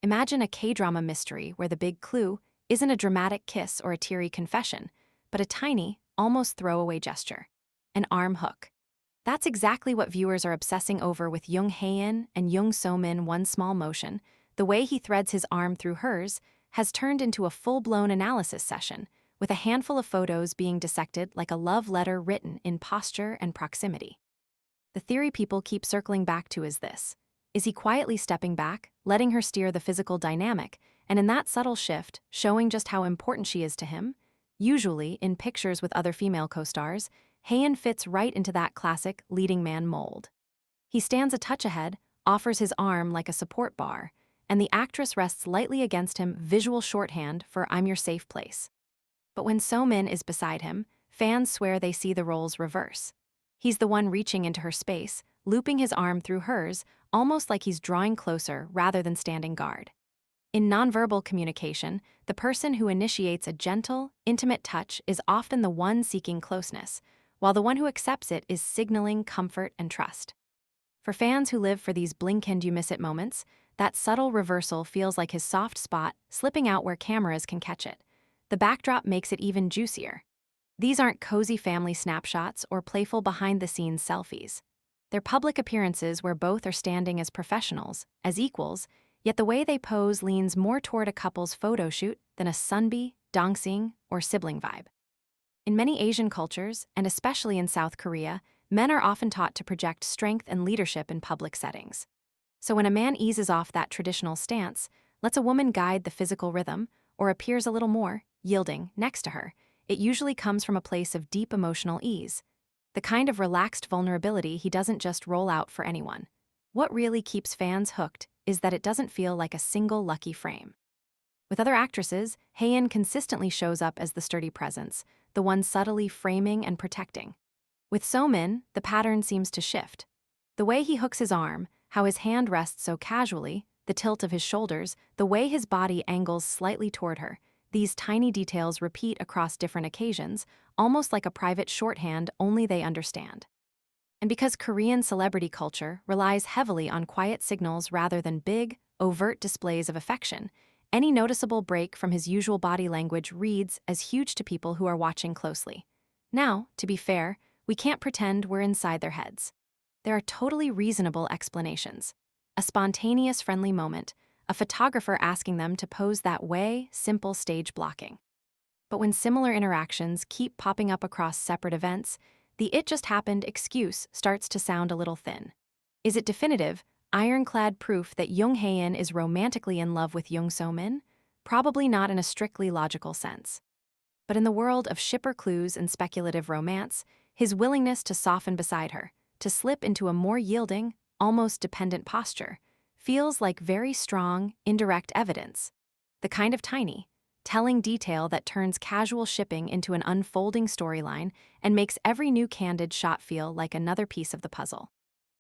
Imagine a K-drama mystery where the big clue isn't a dramatic kiss or a teary confession, but a tiny, almost throwaway gesture. An arm hook. That's exactly what viewers are obsessing over with Jung Hae-in and Jung So-min. One small motion, the way he threads his arm through hers, has turned into a full-blown analysis session, with a handful of photos being dissected like a love letter written in posture and proximity. The theory people keep circling back to is this. Is he quietly stepping back, letting her steer the physical dynamic, and in that subtle shift, showing just how important she is to him? Usually, in pictures with other female co-stars, Hae-in fits right into that classic leading man mold. He stands a touch ahead, offers his arm like a support bar, and the actress rests lightly against him, visual shorthand for "I'm your safe place." But when So-min is beside him, fans swear they see the roles reverse. He's the one reaching into her space, looping his arm through hers, almost like he's drawing closer rather than standing guard. In nonverbal communication, the person who initiates a gentle, intimate touch is often the one seeking closeness, while the one who accepts it is signaling comfort and trust. For fans who live for these blink-and-you-miss-it moments, that subtle reversal feels like his soft spot slipping out where cameras can catch it. The backdrop makes it even juicier. These aren't cozy family snapshots or playful behind-the-scenes selfies. They're public appearances where both are standing as professionals, as equals, yet the way they pose leans more toward a couple's photo shoot than a sunbi, dancing, or sibling vibe. In many Asian cultures, and especially in South Korea, men are often taught to project strength and leadership in public settings. So when a man eases off that traditional stance, lets a woman guide the physical rhythm, or appears a little more, yielding, next to her, it usually comes from a place of deep emotional ease, the kind of relaxed vulnerability he doesn't just roll out for anyone. What really keeps fans hooked is that it doesn't feel like a single lucky frame. With other actresses, Hae-in consistently shows up as the sturdy presence, the one subtly framing and protecting. With So-min, the pattern seems to shift. The way he hooks his arm, how his hand rests so casually, the tilt of his shoulders, the way his body angles slightly toward her, these tiny details repeat across different occasions, almost like a private shorthand only they understand. And because Korean celebrity culture relies heavily on quiet signals rather than big, overt displays of affection, any noticeable break from his usual body language reads as huge to people who are watching closely. Now, to be fair, we can't pretend we're inside their heads. There are totally reasonable explanations. A spontaneous friendly moment, a photographer asking them to pose that way, simple stage blocking. But when similar interactions keep popping up across separate events, the "it just happened" excuse starts to sound a little thin. Is it definitive, ironclad proof that Jung Hae-in is romantically in love with Jung So-min? Probably not in a strictly logical sense. But in the world of shipper clues and speculative romance, his willingness to soften beside her, to slip into a more yielding, almost dependent posture, feels like very strong, indirect evidence. The kind of tiny, telling detail that turns casual shipping into an unfolding storyline and makes every new candid shot feel like another piece of the puzzle.